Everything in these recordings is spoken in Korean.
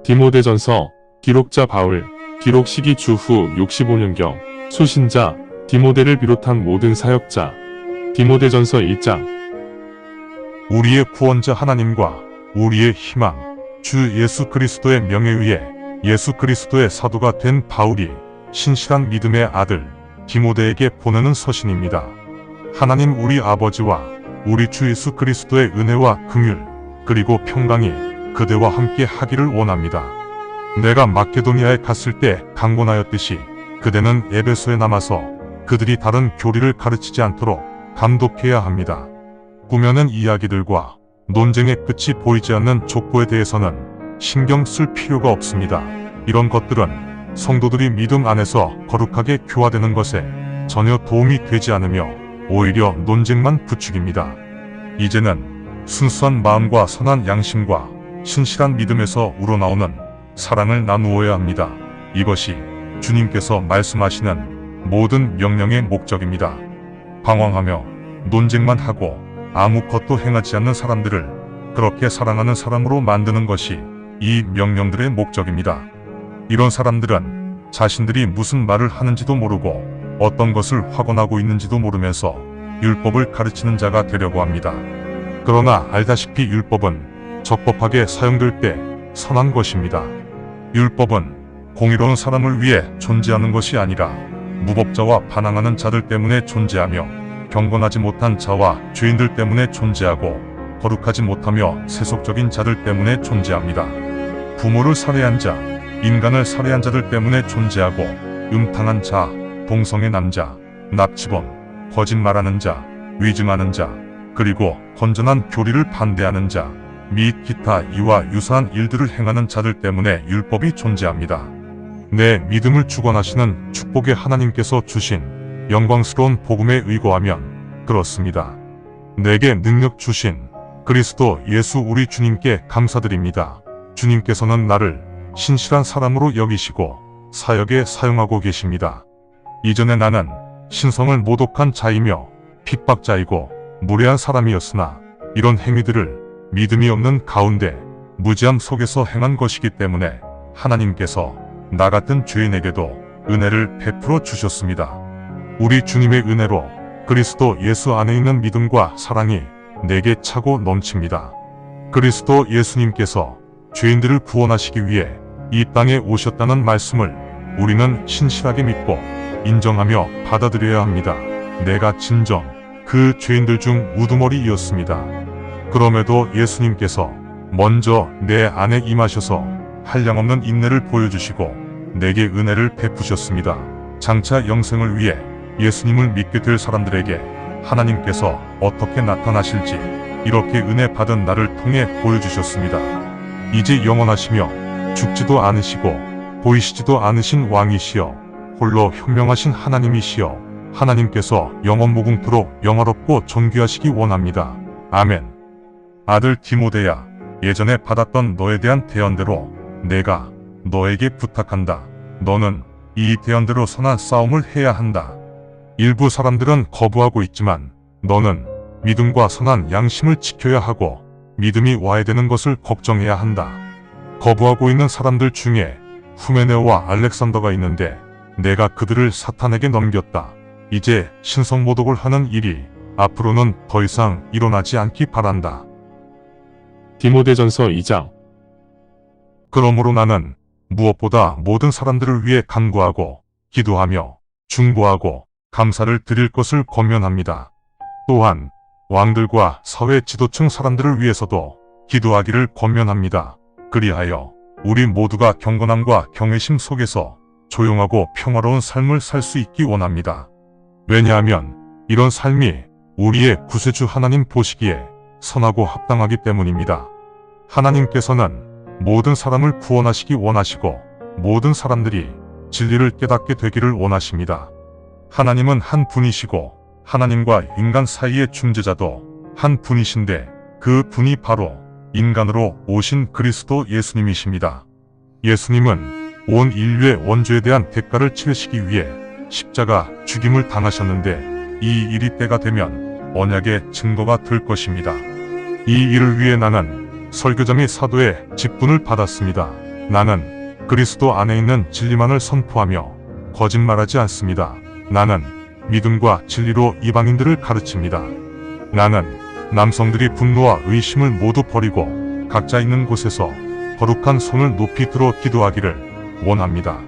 디모데전서 기록자 바울 기록 시기 주후 65년경 수신자 디모데를 비롯한 모든 사역자 디모데전서 1장 우리의 구원자 하나님과 우리의 희망 주 예수 그리스도의 명에 의해 예수 그리스도의 사도가 된 바울이 신실한 믿음의 아들 디모데에게 보내는 서신입니다. 하나님 우리 아버지와 우리 주 예수 그리스도의 은혜와 긍휼 그리고 평강이 그대와 함께 하기를 원합니다. 내가 마케도니아에 갔을 때 강권하였듯이 그대는 에베소에 남아서 그들이 다른 교리를 가르치지 않도록 감독해야 합니다. 꾸며낸 이야기들과 논쟁의 끝이 보이지 않는 족보에 대해서는 신경 쓸 필요가 없습니다. 이런 것들은 성도들이 믿음 안에서 거룩하게 교화되는 것에 전혀 도움이 되지 않으며 오히려 논쟁만 부추깁니다. 이제는 순수한 마음과 선한 양심과 신실한 믿음에서 우러나오는 사랑을 나누어야 합니다. 이것이 주님께서 말씀하시는 모든 명령의 목적입니다. 방황하며 논쟁만 하고 아무것도 행하지 않는 사람들을 그렇게 사랑하는 사람으로 만드는 것이 이 명령들의 목적입니다. 이런 사람들은 자신들이 무슨 말을 하는지도 모르고 어떤 것을 확언하고 있는지도 모르면서 율법을 가르치는 자가 되려고 합니다. 그러나 알다시피 율법은 적법하게 사용될 때 선한 것입니다. 율법은 공의로운 사람을 위해 존재하는 것이 아니라 무법자와 반항하는 자들 때문에 존재하며 경건하지 못한 자와 죄인들 때문에 존재하고 거룩하지 못하며 세속적인 자들 때문에 존재합니다. 부모를 살해한 자, 인간을 살해한 자들 때문에 존재하고 음탕한 자, 동성애 남자, 납치범, 거짓말하는 자, 위증하는 자, 그리고 건전한 교리를 반대하는 자, 및 기타 이와 유사한 일들을 행하는 자들 때문에 율법이 존재합니다. 내 믿음을 주관하시는 축복의 하나님께서 주신 영광스러운 복음에 의거하면 그렇습니다. 내게 능력 주신 그리스도 예수 우리 주님께 감사드립니다. 주님께서는 나를 신실한 사람으로 여기시고 사역에 사용하고 계십니다. 이전에 나는 신성을 모독한 자이며 핍박자이고 무례한 사람이었으나 이런 행위들을 믿음이 없는 가운데 무지함 속에서 행한 것이기 때문에 하나님께서 나 같은 죄인에게도 은혜를 베풀어 주셨습니다. 우리 주님의 은혜로 그리스도 예수 안에 있는 믿음과 사랑이 내게 차고 넘칩니다. 그리스도 예수님께서 죄인들을 구원하시기 위해 이 땅에 오셨다는 말씀을 우리는 신실하게 믿고 인정하며 받아들여야 합니다. 내가 진정 그 죄인들 중 우두머리이었습니다. 그럼에도 예수님께서 먼저 내 안에 임하셔서 한량없는 인내를 보여주시고 내게 은혜를 베푸셨습니다. 장차 영생을 위해 예수님을 믿게 될 사람들에게 하나님께서 어떻게 나타나실지 이렇게 은혜 받은 나를 통해 보여주셨습니다. 이제 영원하시며 죽지도 않으시고 보이시지도 않으신 왕이시여 홀로 현명하신 하나님이시여 하나님께서 영원무궁토록 영화롭고 존귀하시기 원합니다. 아멘. 아들 디모데야, 예전에 받았던 너에 대한 대언대로 내가 너에게 부탁한다. 너는 이 대언대로 선한 싸움을 해야 한다. 일부 사람들은 거부하고 있지만 너는 믿음과 선한 양심을 지켜야 하고 믿음이 와야 되는 것을 걱정해야 한다. 거부하고 있는 사람들 중에 후메네오와 알렉산더가 있는데 내가 그들을 사탄에게 넘겼다. 이제 신성모독을 하는 일이 앞으로는 더 이상 일어나지 않기 바란다. 디모데전서 2장 그러므로 나는 무엇보다 모든 사람들을 위해 간구하고 기도하며 중보하고 감사를 드릴 것을 권면합니다. 또한 왕들과 사회 지도층 사람들을 위해서도 기도하기를 권면합니다. 그리하여 우리 모두가 경건함과 경외심 속에서 조용하고 평화로운 삶을 살 수 있기 원합니다. 왜냐하면 이런 삶이 우리의 구세주 하나님 보시기에 선하고 합당하기 때문입니다. 하나님께서는 모든 사람을 구원하시기 원하시고 모든 사람들이 진리를 깨닫게 되기를 원하십니다. 하나님은 한 분이시고 하나님과 인간 사이의 중재자도 한 분이신데 그 분이 바로 인간으로 오신 그리스도 예수님이십니다. 예수님은 온 인류의 원죄에 대한 대가를 치르시기 위해 십자가 죽임을 당하셨는데 이 일이 때가 되면 언약의 증거가 될 것입니다. 이 일을 위해 나는 설교자 및 사도의 직분을 받았습니다. 나는 그리스도 안에 있는 진리만을 선포하며 거짓말하지 않습니다. 나는 믿음과 진리로 이방인들을 가르칩니다. 나는 남성들이 분노와 의심을 모두 버리고 각자 있는 곳에서 거룩한 손을 높이 들어 기도하기를 원합니다.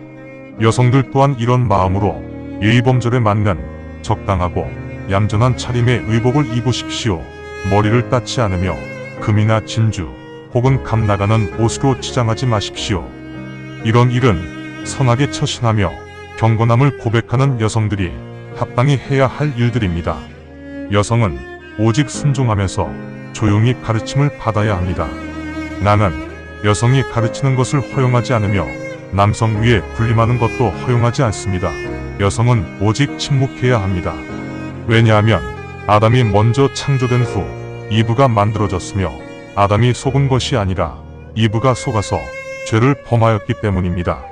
여성들 또한 이런 마음으로 예의범절에 맞는 적당하고 얌전한 차림의 의복을 입으십시오. 머리를 따지 않으며 금이나 진주 혹은 감 나가는 옷으로 치장하지 마십시오. 이런 일은 선하게 처신하며 경건함을 고백하는 여성들이 합당히 해야 할 일들입니다. 여성은 오직 순종하면서 조용히 가르침을 받아야 합니다. 나는 여성이 가르치는 것을 허용하지 않으며 남성 위에 군림하는 것도 허용하지 않습니다. 여성은 오직 침묵해야 합니다. 왜냐하면 아담이 먼저 창조된 후 이브가 만들어졌으며 아담이 속은 것이 아니라 이브가 속아서 죄를 범하였기 때문입니다.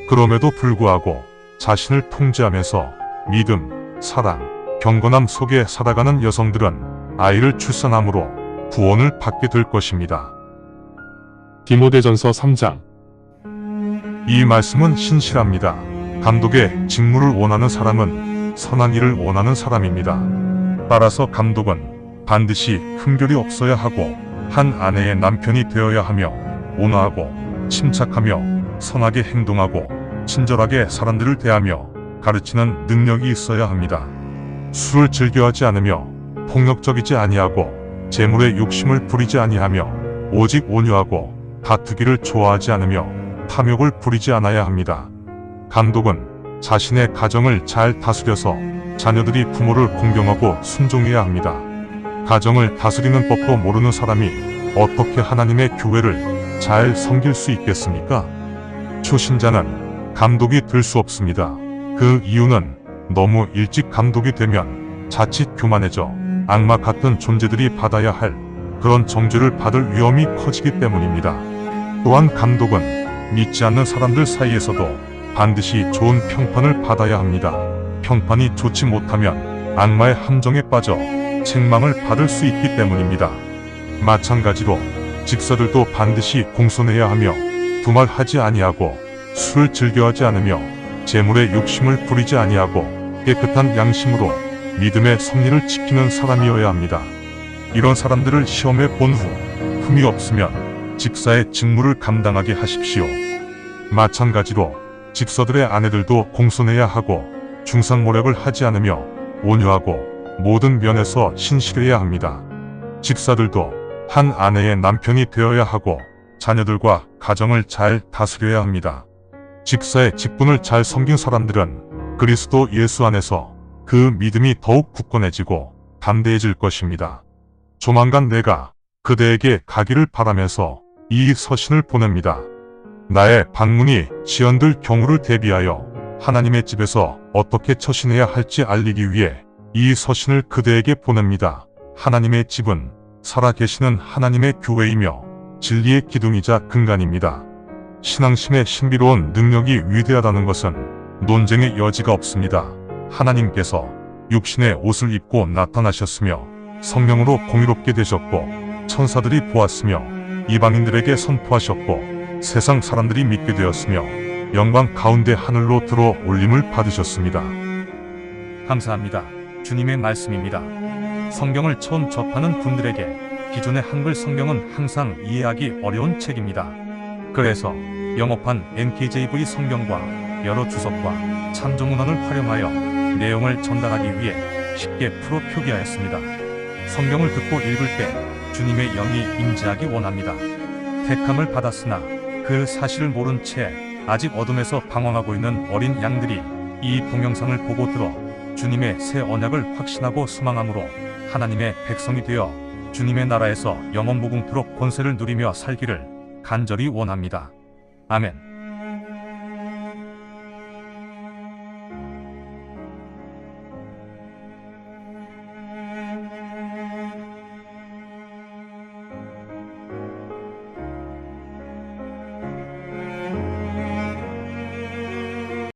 그럼에도 불구하고 자신을 통제하면서 믿음, 사랑, 경건함 속에 살아가는 여성들은 아이를 출산함으로 구원을 받게 될 것입니다. 디모데전서 3장. 이 말씀은 신실합니다. 감독의 직무를 원하는 사람은 선한 일을 원하는 사람입니다. 따라서 감독은 반드시 흠결이 없어야 하고 한 아내의 남편이 되어야 하며 온화하고 침착하며 선하게 행동하고 친절하게 사람들을 대하며 가르치는 능력이 있어야 합니다. 술을 즐겨하지 않으며 폭력적이지 아니하고 재물에 욕심을 부리지 아니하며 오직 온유하고 다투기를 좋아하지 않으며 탐욕을 부리지 않아야 합니다. 감독은 자신의 가정을 잘 다스려서 자녀들이 부모를 공경하고 순종해야 합니다. 가정을 다스리는 법도 모르는 사람이 어떻게 하나님의 교회를 잘 섬길 수 있겠습니까? 초신자는 감독이 될 수 없습니다. 그 이유는 너무 일찍 감독이 되면 자칫 교만해져 악마 같은 존재들이 받아야 할 그런 정죄를 받을 위험이 커지기 때문입니다. 또한 감독은 믿지 않는 사람들 사이에서도 반드시 좋은 평판을 받아야 합니다. 평판이 좋지 못하면 악마의 함정에 빠져 책망을 받을 수 있기 때문입니다. 마찬가지로 직사들도 반드시 공손해야 하며 두말하지 아니하고 술을 즐겨하지 않으며 재물에 욕심을 부리지 아니하고 깨끗한 양심으로 믿음의 섭리를 지키는 사람이어야 합니다. 이런 사람들을 시험해 본 후 흠이 없으면 직사의 직무를 감당하게 하십시오. 마찬가지로 직서들의 아내들도 공손해야 하고 중상모략을 하지 않으며 온유하고 모든 면에서 신실해야 합니다. 직사들도 한 아내의 남편이 되어야 하고 자녀들과 가정을 잘 다스려야 합니다. 직사의 직분을 잘 섬긴 사람들은 그리스도 예수 안에서 그 믿음이 더욱 굳건해지고 담대해질 것입니다. 조만간 내가 그대에게 가기를 바라면서 이 서신을 보냅니다. 나의 방문이 지연될 경우를 대비하여 하나님의 집에서 어떻게 처신해야 할지 알리기 위해 이 서신을 그대에게 보냅니다. 하나님의 집은 살아계시는 하나님의 교회이며 진리의 기둥이자 근간입니다. 신앙심의 신비로운 능력이 위대하다는 것은 논쟁의 여지가 없습니다. 하나님께서 육신의 옷을 입고 나타나셨으며 성령으로 공의롭게 되셨고 천사들이 보았으며 이방인들에게 선포하셨고 세상 사람들이 믿게 되었으며 영광 가운데 하늘로 들어 올림을 받으셨습니다. 감사합니다. 주님의 말씀입니다. 성경을 처음 접하는 분들에게 기존의 한글 성경은 항상 이해하기 어려운 책입니다. 그래서 영어판 NKJV 성경과 여러 주석과 참조문헌을 활용하여 내용을 전달하기 위해 쉽게 풀어 표기하였습니다. 성경을 듣고 읽을 때 주님의 영이 임재하기 원합니다. 택함을 받았으나 그 사실을 모른 채 아직 어둠에서 방황하고 있는 어린 양들이 이 동영상을 보고 들어 주님의 새 언약을 확신하고 소망함으로 하나님의 백성이 되어 주님의 나라에서 영원 무궁토록 권세를 누리며 살기를 간절히 원합니다. 아멘.